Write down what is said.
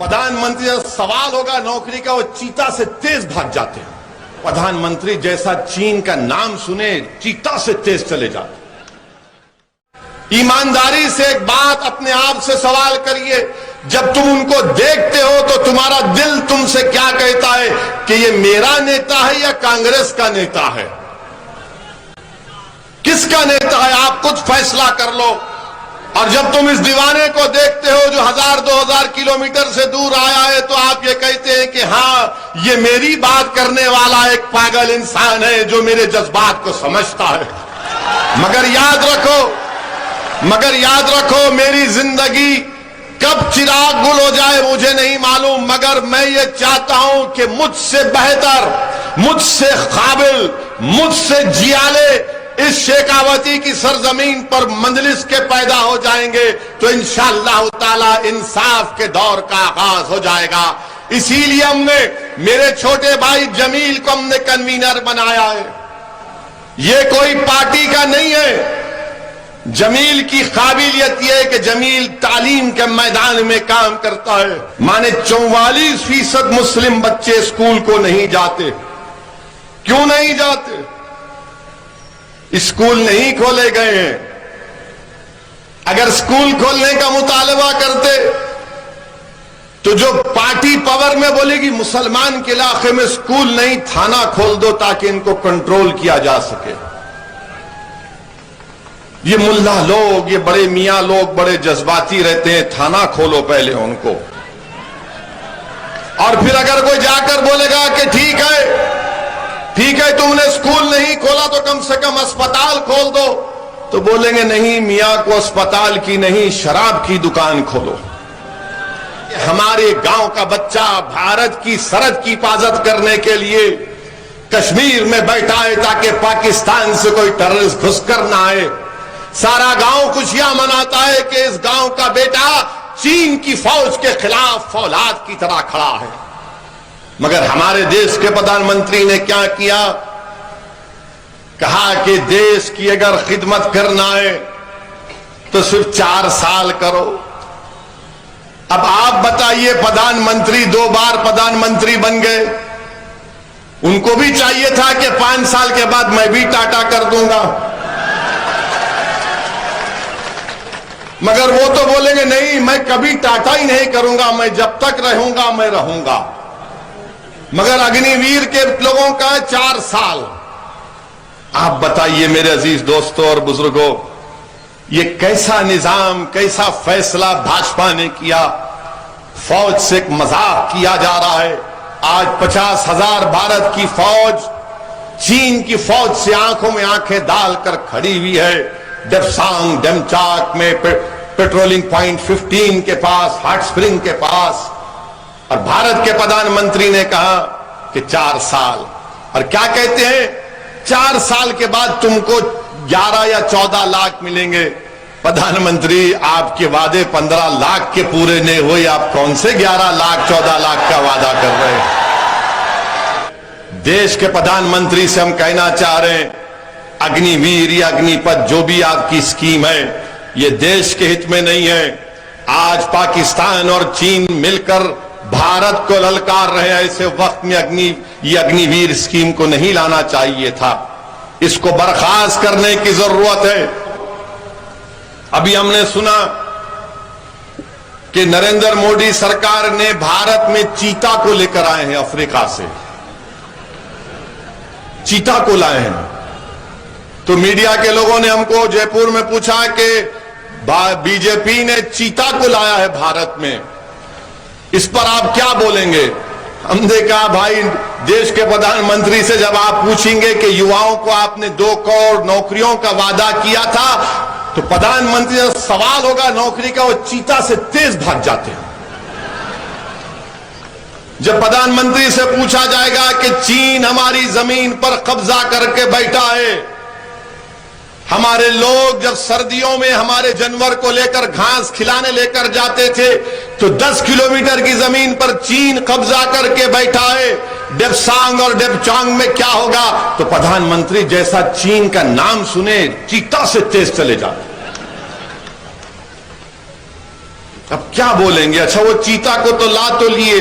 प्रधानमंत्री से सवाल होगा नौकरी का, वो चीता से तेज भाग जाते हैं। प्रधानमंत्री जैसा चीन का नाम सुने चीता से तेज चले जाते। ईमानदारी से एक बात अपने आप से सवाल करिए, जब तुम उनको देखते हो तो तुम्हारा दिल तुमसे क्या कहता है कि ये मेरा नेता है या कांग्रेस का नेता है? किसका नेता है? आप खुद फैसला कर लो। और जब तुम इस दीवाने को देखते हो जो 1000-2000 किलोमीटर से दूर आया है, तो आप ये कहते हैं कि हाँ, ये मेरी बात करने वाला एक पागल इंसान है जो मेरे जज्बात को समझता है। मगर याद रखो मेरी जिंदगी कब चिराग गुल हो जाए मुझे नहीं मालूम, मगर मैं ये चाहता हूं कि मुझसे बेहतर, मुझसे काबिल, मुझसे जियाले इस शेखावती की सरजमीन पर मंजलिस के पैदा हो जाएंगे तो इंशाअल्लाह ताला इंसाफ के दौर का आगाज हो जाएगा। इसीलिए हमने मेरे छोटे भाई जमील को हमने कन्वीनर बनाया है। ये कोई पार्टी का नहीं है। जमील की काबिलियत यह है कि जमील तालीम के मैदान में काम करता है। माने 44% मुस्लिम बच्चे स्कूल को नहीं जाते। क्यों नहीं जाते? स्कूल नहीं खोले गए हैं। अगर स्कूल खोलने का मुतालबा करते तो जो पार्टी पावर में बोलेगी मुसलमान के इलाके में स्कूल नहीं, थाना खोल दो ताकि इनको कंट्रोल किया जा सके। ये मुल्ला लोग, ये बड़े मियां लोग बड़े जज्बाती रहते हैं। थाना खोलो पहले उनको, और फिर अगर कोई जाकर बोलेगा कि ठीक है तुमने स्कूल नहीं खोला तो कम से कम अस्पताल खोल दो, तो बोलेंगे नहीं मियां को अस्पताल की नहीं, शराब की दुकान खोलो। हमारे गांव का बच्चा भारत की सरहद की हिफाजत करने के लिए कश्मीर में बैठा है ताकि पाकिस्तान से कोई टेररिस्ट घुसकर ना आए। सारा गांव खुशियां मनाता है कि इस गांव का बेटा चीन की फौज के खिलाफ फौलाद की तरह खड़ा है। मगर हमारे देश के प्रधानमंत्री ने क्या किया? कहा कि देश की अगर खिदमत करना है तो सिर्फ 4 साल करो। अब आप बताइए, प्रधानमंत्री 2 बार प्रधानमंत्री बन गए, उनको भी चाहिए था कि 5 साल के बाद मैं भी टाटा कर दूंगा। मगर वो तो बोलेंगे नहीं, मैं कभी टाटा ही नहीं करूंगा, मैं जब तक रहूंगा मैं रहूंगा। मगर अग्निवीर के लोगों का 4 साल। आप बताइए मेरे अजीज दोस्तों और बुजुर्गों, ये कैसा निजाम, कैसा फैसला भाजपा ने किया? फौज से एक मजाक किया जा रहा है। आज 50,000 भारत की फौज चीन की फौज से आंखों में आंखें डालकर खड़ी हुई है। डेप्सांग डेमचाक में पेट्रोलिंग पॉइंट 15 के पास, हॉट स्प्रिंग के पास। और भारत के प्रधानमंत्री ने कहा कि 4 साल। और क्या कहते हैं? 4 साल के बाद तुमको 11 या 14 लाख मिलेंगे। प्रधानमंत्री, आपके वादे 15 लाख के पूरे नहीं हुए, आप कौन से 11 लाख 14 लाख का वादा कर रहे हैं? देश के प्रधानमंत्री से हम कहना चाह रहे हैं, अग्निवीर या अग्निपथ जो भी आपकी स्कीम है, ये देश के हित में नहीं है। आज पाकिस्तान और चीन मिलकर भारत को ललकार रहे हैं। ऐसे वक्त में ये अग्निवीर स्कीम को नहीं लाना चाहिए था। इसको बर्खास्त करने की जरूरत है। अभी हमने सुना कि नरेंद्र मोदी सरकार ने भारत में चीता को लेकर आए हैं। अफ्रीका से चीता को लाए हैं। तो मीडिया के लोगों ने हमको जयपुर में पूछा कि बीजेपी ने चीता को लाया है भारत में, इस पर आप क्या बोलेंगे? हमने कहा भाई, देश के प्रधानमंत्री से जब आप पूछेंगे कि युवाओं को आपने 2 करोड़ नौकरियों का वादा किया था, तो प्रधानमंत्री से सवाल होगा नौकरी का, वो चीता से तेज भाग जाते हैं। जब प्रधानमंत्री से पूछा जाएगा कि चीन हमारी जमीन पर कब्जा करके बैठा है, हमारे लोग जब सर्दियों में हमारे जानवर को लेकर घास खिलाने लेकर जाते थे तो 10 किलोमीटर की जमीन पर चीन कब्जा करके बैठा है। डेप्सांग और डेपचांग में क्या होगा? तो प्रधानमंत्री जैसा चीन का नाम सुने चीता से तेज चले जाते। अब क्या बोलेंगे? अच्छा वो चीता को तो ला तो लिए,